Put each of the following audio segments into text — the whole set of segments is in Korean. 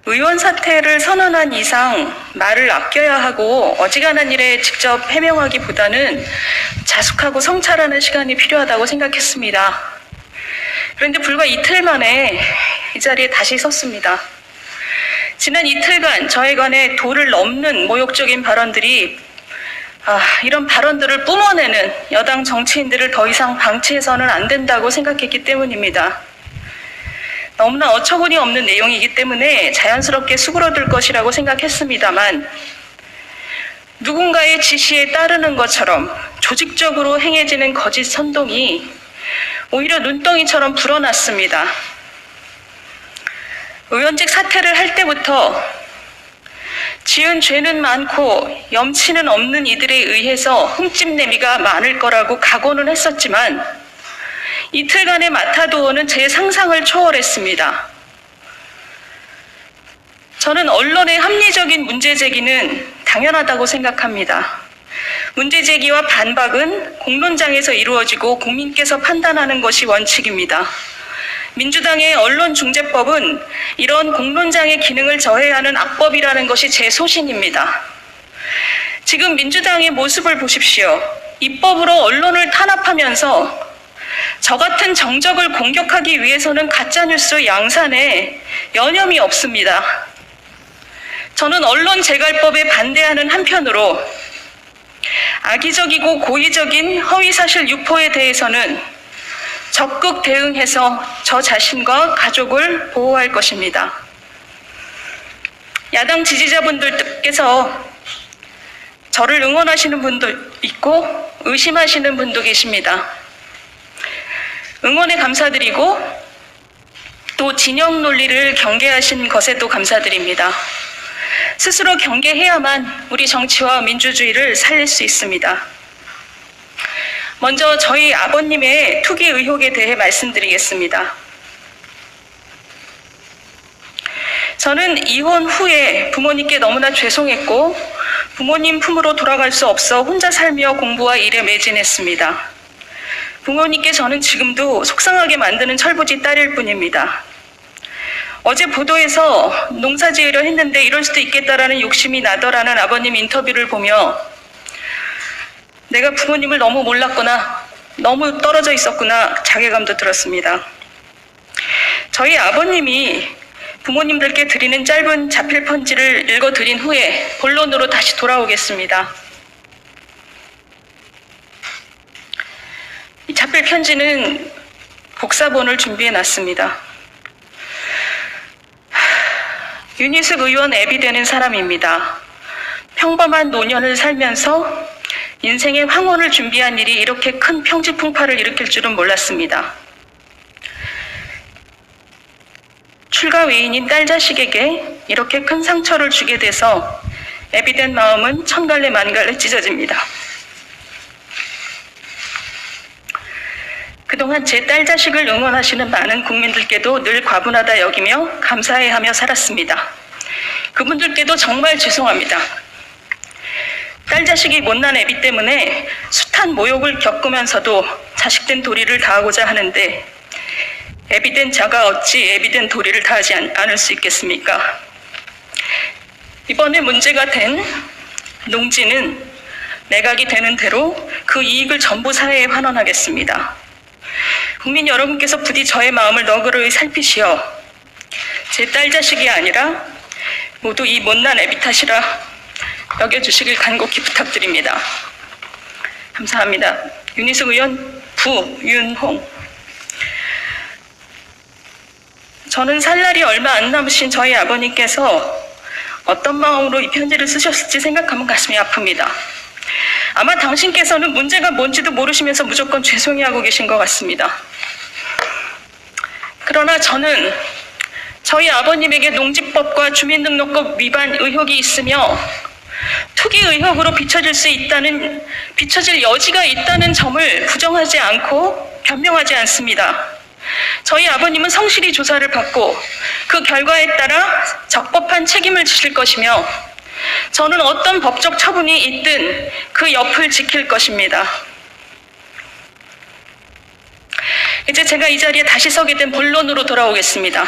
의원 사퇴를 선언한 이상 말을 아껴야 하고 어지간한 일에 직접 해명하기보다는 자숙하고 성찰하는 시간이 필요하다고 생각했습니다. 그런데 불과 이틀 만에 이 자리에 다시 섰습니다. 지난 이틀간 저에 관해 도를 넘는 모욕적인 발언들이 이런 발언들을 뿜어내는 여당 정치인들을 더 이상 방치해서는 안 된다고 생각했기 때문입니다. 너무나 어처구니 없는 내용이기 때문에 자연스럽게 수그러들 것이라고 생각했습니다만 누군가의 지시에 따르는 것처럼 조직적으로 행해지는 거짓 선동이 오히려 눈덩이처럼 불어났습니다. 의원직 사퇴를 할 때부터 지은 죄는 많고 염치는 없는 이들에 의해서 흠집내미가 많을 거라고 각오는 했었지만 이틀간의 마타도어는 제 상상을 초월했습니다. 저는 언론의 합리적인 문제 제기는 당연하다고 생각합니다. 문제 제기와 반박은 공론장에서 이루어지고 국민께서 판단하는 것이 원칙입니다. 민주당의 언론중재법은 이런 공론장의 기능을 저해하는 악법이라는 것이 제 소신입니다. 지금 민주당의 모습을 보십시오. 입법으로 언론을 탄압하면서 저 같은 정적을 공격하기 위해서는 가짜뉴스 양산에 여념이 없습니다. 저는 언론재갈법에 반대하는 한편으로 악의적이고 고의적인 허위사실 유포에 대해서는 적극 대응해서 저 자신과 가족을 보호할 것입니다. 야당 지지자분들께서 저를 응원하시는 분도 있고 의심하시는 분도 계십니다. 응원에 감사드리고 또 진영 논리를 경계하신 것에도 감사드립니다. 스스로 경계해야만 우리 정치와 민주주의를 살릴 수 있습니다. 먼저 저희 아버님의 투기 의혹에 대해 말씀드리겠습니다. 저는 이혼 후에 부모님께 너무나 죄송했고 부모님 품으로 돌아갈 수 없어 혼자 살며 공부와 일에 매진했습니다. 부모님께 저는 지금도 속상하게 만드는 철부지 딸일 뿐입니다. 어제 보도에서 농사 지으려 했는데 이럴 수도 있겠다라는 욕심이 나더라는 아버님 인터뷰를 보며 내가 부모님을 너무 몰랐구나, 너무 떨어져 있었구나 자괴감도 들었습니다. 저희 아버님이 부모님들께 드리는 짧은 자필 편지를 읽어드린 후에 본론으로 다시 돌아오겠습니다. 이 자필 편지는 복사본을 준비해 놨습니다. 윤희숙 의원 앱이 되는 사람입니다. 평범한 노년을 살면서 인생의 황혼을 준비한 일이 이렇게 큰 평지풍파를 일으킬 줄은 몰랐습니다. 출가 외인인 딸 자식에게 이렇게 큰 상처를 주게 돼서 앱이 된 마음은 천갈래 만갈래 찢어집니다. 그동안 제 딸 자식을 응원하시는 많은 국민들께도 늘 과분하다 여기며 감사해하며 살았습니다. 그분들께도 정말 죄송합니다. 딸 자식이 못난 애비 때문에 숱한 모욕을 겪으면서도 자식된 도리를 다하고자 하는데 애비된 자가 어찌 애비된 도리를 다하지 않을 수 있겠습니까? 이번에 문제가 된 농지는 매각이 되는 대로 그 이익을 전부 사회에 환원하겠습니다. 국민 여러분께서 부디 저의 마음을 너그러이 살피시어 제 딸 자식이 아니라 모두 이 못난 애비 탓이라 여겨주시길 간곡히 부탁드립니다. 감사합니다. 윤희숙 의원 부윤홍. 저는 살 날이 얼마 안 남으신 저희 아버님께서 어떤 마음으로 이 편지를 쓰셨을지 생각하면 가슴이 아픕니다. 아마 당신께서는 문제가 뭔지도 모르시면서 무조건 죄송해하고 계신 것 같습니다. 그러나 저는 저희 아버님에게 농지법과 주민등록법 위반 의혹이 있으며 투기 의혹으로 비춰질 여지가 있다는 점을 부정하지 않고 변명하지 않습니다. 저희 아버님은 성실히 조사를 받고 그 결과에 따라 적법한 책임을 지실 것이며 저는 어떤 법적 처분이 있든 그 옆을 지킬 것입니다. 이제 제가 이 자리에 다시 서게 된 본론으로 돌아오겠습니다.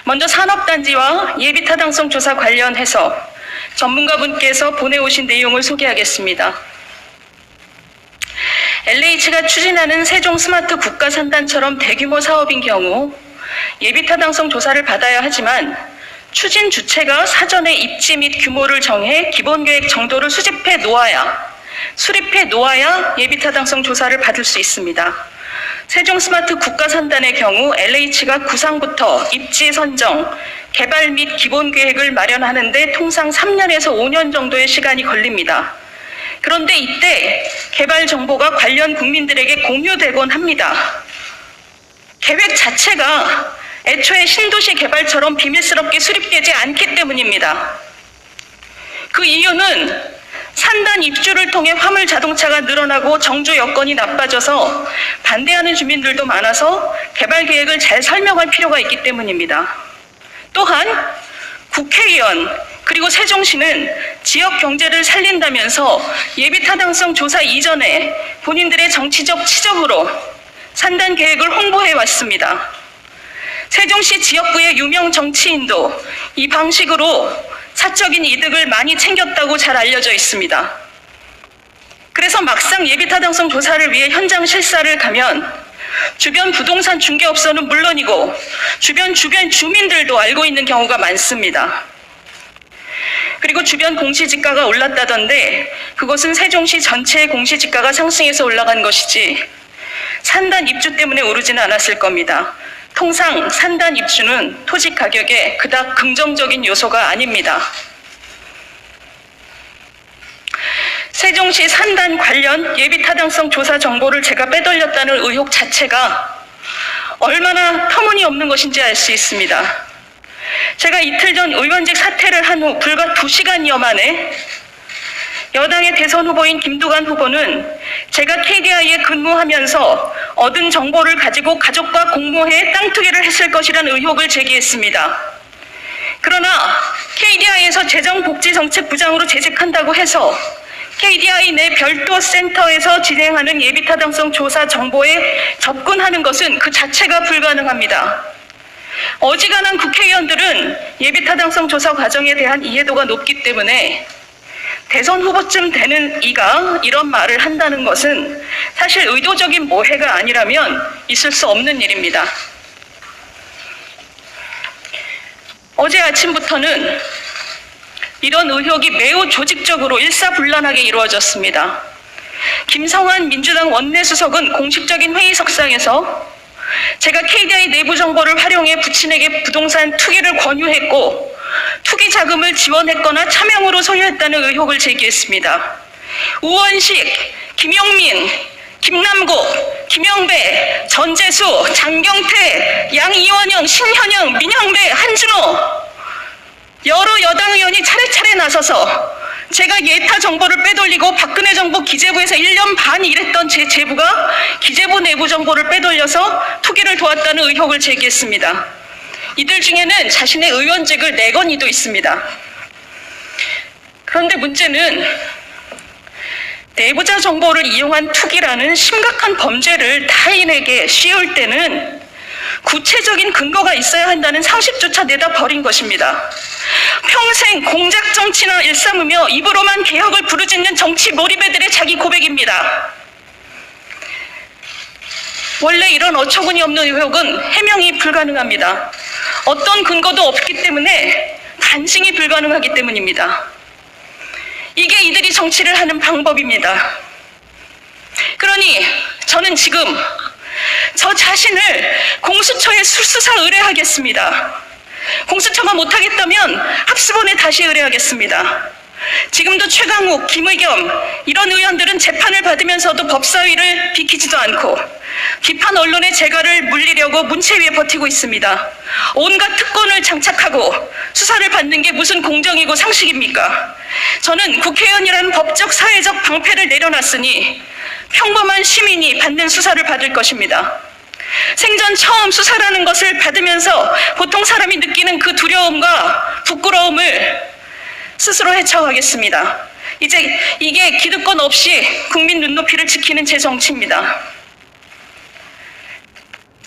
먼저 산업단지와 예비타당성 조사 관련해서 전문가분께서 보내오신 내용을 소개하겠습니다. LH가 추진하는 세종 스마트 국가산단처럼 대규모 사업인 경우 예비타당성 조사를 받아야 하지만 추진 주체가 사전에 입지 및 규모를 정해 기본계획 정도를 수립해 놓아야 예비타당성 조사를 받을 수 있습니다. 세종 스마트 국가산단의 경우 LH가 구상부터 입지 선정, 개발 및 기본계획을 마련하는데 통상 3년에서 5년 정도의 시간이 걸립니다. 그런데 이때 개발 정보가 관련 국민들에게 공유되곤 합니다. 계획 자체가 애초에 신도시 개발처럼 비밀스럽게 수립되지 않기 때문입니다. 그 이유는 산단 입주를 통해 화물 자동차가 늘어나고 정주 여건이 나빠져서 반대하는 주민들도 많아서 개발 계획을 잘 설명할 필요가 있기 때문입니다. 또한 국회의원 그리고 세종시는 지역 경제를 살린다면서 예비타당성 조사 이전에 본인들의 정치적 치적으로 산단 계획을 홍보해 왔습니다. 세종시 지역구의 유명 정치인도 이 방식으로 사적인 이득을 많이 챙겼다고 잘 알려져 있습니다. 그래서 막상 예비타당성 조사를 위해 현장 실사를 가면 주변 부동산 중개업소는 물론이고 주변 주민들도 알고 있는 경우가 많습니다. 그리고 주변 공시지가가 올랐다던데 그것은 세종시 전체의 공시지가가 상승해서 올라간 것이지 산단 입주 때문에 오르지는 않았을 겁니다. 통상 산단 입주는 토지 가격에 그닥 긍정적인 요소가 아닙니다. 세종시 산단 관련 예비타당성 조사 정보를 제가 빼돌렸다는 의혹 자체가 얼마나 터무니없는 것인지 알 수 있습니다. 제가 이틀 전 의원직 사퇴를 한 후 불과 2시간여 만에 여당의 대선 후보인 김두관 후보는 제가 KDI에 근무하면서 얻은 정보를 가지고 가족과 공모해 땅 투기를 했을 것이라는 의혹을 제기했습니다. 그러나 KDI에서 재정복지정책부장으로 재직한다고 해서 KDI 내 별도 센터에서 진행하는 예비타당성 조사 정보에 접근하는 것은 그 자체가 불가능합니다. 어지간한 국회의원들은 예비타당성 조사 과정에 대한 이해도가 높기 때문에 대선 후보쯤 되는 이가 이런 말을 한다는 것은 사실 의도적인 모해가 아니라면 있을 수 없는 일입니다. 어제 아침부터는 이런 의혹이 매우 조직적으로 일사불란하게 이루어졌습니다. 김성환 민주당 원내수석은 공식적인 회의석상에서 제가 KDI 내부 정보를 활용해 부친에게 부동산 투기를 권유했고 투기 자금을 지원했거나 차명으로 소유했다는 의혹을 제기했습니다. 우원식, 김용민, 김남국, 김영배, 전재수, 장경태, 양이원영, 신현영, 민영배, 한준호 여러 여당 의원이 차례차례 나서서 제가 예타 정보를 빼돌리고 박근혜 정부 기재부에서 1년 반 일했던 제 제부가 기재부 내부 정보를 빼돌려서 투기를 도왔다는 의혹을 제기했습니다. 이들 중에는 자신의 의원직을 내건 이도 있습니다. 그런데 문제는 내부자 정보를 이용한 투기라는 심각한 범죄를 타인에게 씌울 때는 구체적인 근거가 있어야 한다는 상식조차 내다 버린 것입니다. 평생 공작 정치나 일삼으며 입으로만 개혁을 부르짖는 정치 몰입애들의 자기 고백입니다. 원래 이런 어처구니 없는 의혹은 해명이 불가능합니다. 어떤 근거도 없기 때문에 간증이 불가능하기 때문입니다. 이게 이들이 정치를 하는 방법입니다. 그러니 저는 지금 저 자신을 공수처에 수사 의뢰하겠습니다. 공수처가 못하겠다면 합수본에 다시 의뢰하겠습니다. 지금도 최강욱, 김의겸 이런 의원들은 재판을 받으면서도 법사위를 비키지도 않고 비판 언론의 재갈을 물리려고 문체위에 버티고 있습니다. 온갖 특권을 장착하고 수사를 받는 게 무슨 공정이고 상식입니까? 저는 국회의원이라는 법적 사회적 방패를 내려놨으니 평범한 시민이 받는 수사를 받을 것입니다. 생전 처음 수사라는 것을 받으면서 보통 사람이 느끼는 그 두려움과 부끄러움을 스스로 헤쳐가겠습니다. 이제 이게 기득권 없이 국민 눈높이를 지키는 제 정치입니다.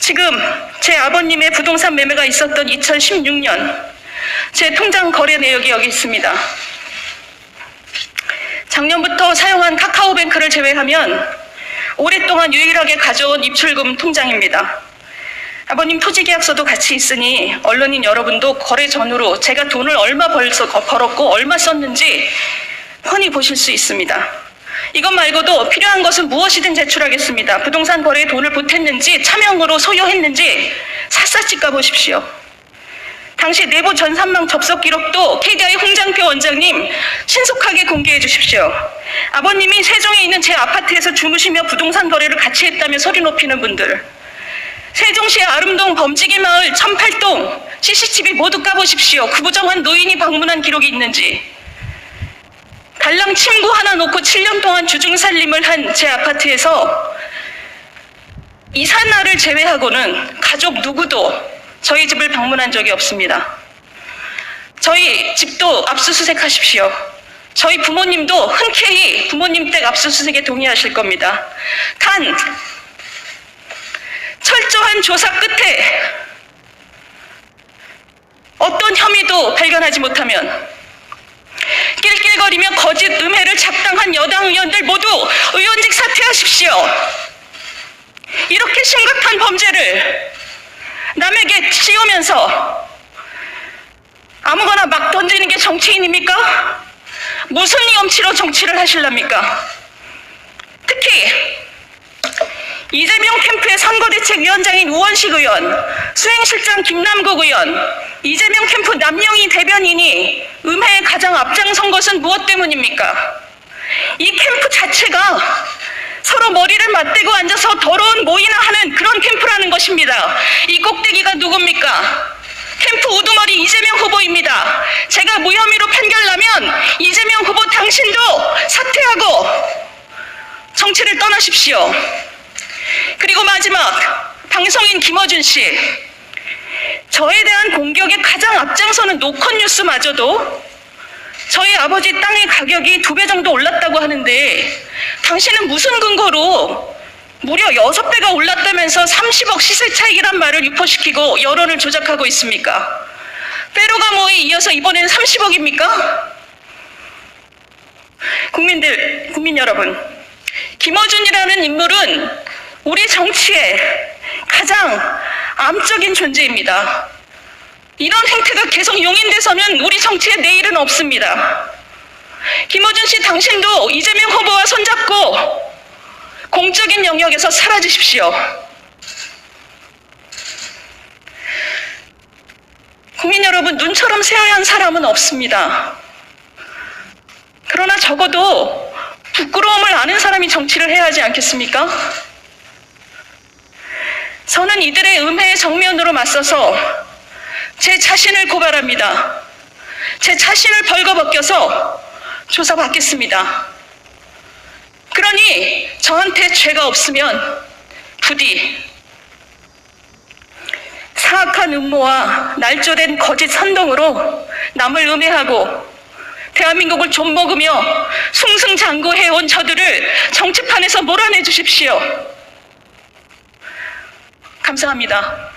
지금 제 아버님의 부동산 매매가 있었던 2016년 제 통장 거래 내역이 여기 있습니다. 작년부터 사용한 카카오뱅크를 제외하면 오랫동안 유일하게 가져온 입출금 통장입니다. 아버님 토지계약서도 같이 있으니 언론인 여러분도 거래 전후로 제가 돈을 얼마 벌었고 얼마 썼는지 훤히 보실 수 있습니다. 이것 말고도 필요한 것은 무엇이든 제출하겠습니다. 부동산 거래에 돈을 보탰는지 차명으로 소유했는지 샅샅이 까보십시오. 당시 내부 전산망 접속 기록도 KDI 홍장표 원장님 신속하게 공개해 주십시오. 아버님이 세종에 있는 제 아파트에서 주무시며 부동산 거래를 같이 했다며 소리 높이는 분들, 세종시의 아름동 범지기 마을 1008동 CCTV 모두 까보십시오. 구부정한 노인이 방문한 기록이 있는지, 달랑 침구 하나 놓고 7년 동안 주중살림을 한 제 아파트에서 이삿날을 제외하고는 가족 누구도 저희 집을 방문한 적이 없습니다. 저희 집도 압수수색하십시오. 저희 부모님도 흔쾌히 부모님 댁 압수수색에 동의하실 겁니다. 단 철저한 조사 끝에 어떤 혐의도 발견하지 못하면 낄낄거리며 거짓 음해를 작당한 여당 의원들 모두 의원직 사퇴하십시오. 이렇게 심각한 범죄를 남에게 씌우면서 아무거나 막 던지는 게 정치인입니까? 무슨 염치로 정치를 하실랍니까? 특히 이재명 캠프의 선거대책위원장인 우원식 의원, 수행실장 김남국 의원, 이재명 캠프 남영희 대변인이 음해에 가장 앞장선 것은 무엇 때문입니까? 이 캠프 자체가 서로 머리를 맞대고 앉아서 더러운 모이나 하는 그런 캠프라는 것입니다. 이 꼭대기가 누굽니까? 캠프 우두머리 이재명 후보입니다. 제가 무혐의로 판결나면 이재명 후보 당신도 사퇴하고 정치를 떠나십시오. 그리고 마지막, 방송인 김어준 씨, 저에 대한 공격에 가장 앞장서는 노컷뉴스마저도 저희 아버지 땅의 가격이 2배 정도 올랐다고 하는데 당신은 무슨 근거로 무려 6배가 올랐다면서 30억 시세 차익이란 말을 유포시키고 여론을 조작하고 있습니까? 페루가모에 이어서 이번엔 30억입니까? 국민 여러분, 김어준이라는 인물은 우리 정치의 가장 암적인 존재입니다. 이런 행태가 계속 용인돼서는 우리 정치의 내일은 없습니다. 김어준 씨, 당신도 이재명 후보와 손잡고 공적인 영역에서 사라지십시오. 국민 여러분, 눈처럼 새하얀 사람은 없습니다. 그러나 적어도 부끄러움을 아는 사람이 정치를 해야 하지 않겠습니까? 저는 이들의 음해에 정면으로 맞서서 제 자신을 고발합니다. 제 자신을 벌거벗겨서 조사받겠습니다. 그러니 저한테 죄가 없으면 부디 사악한 음모와 날조된 거짓 선동으로 남을 음해하고 대한민국을 좀먹으며 승승장구해온 저들을 정치판에서 몰아내 주십시오. 감사합니다.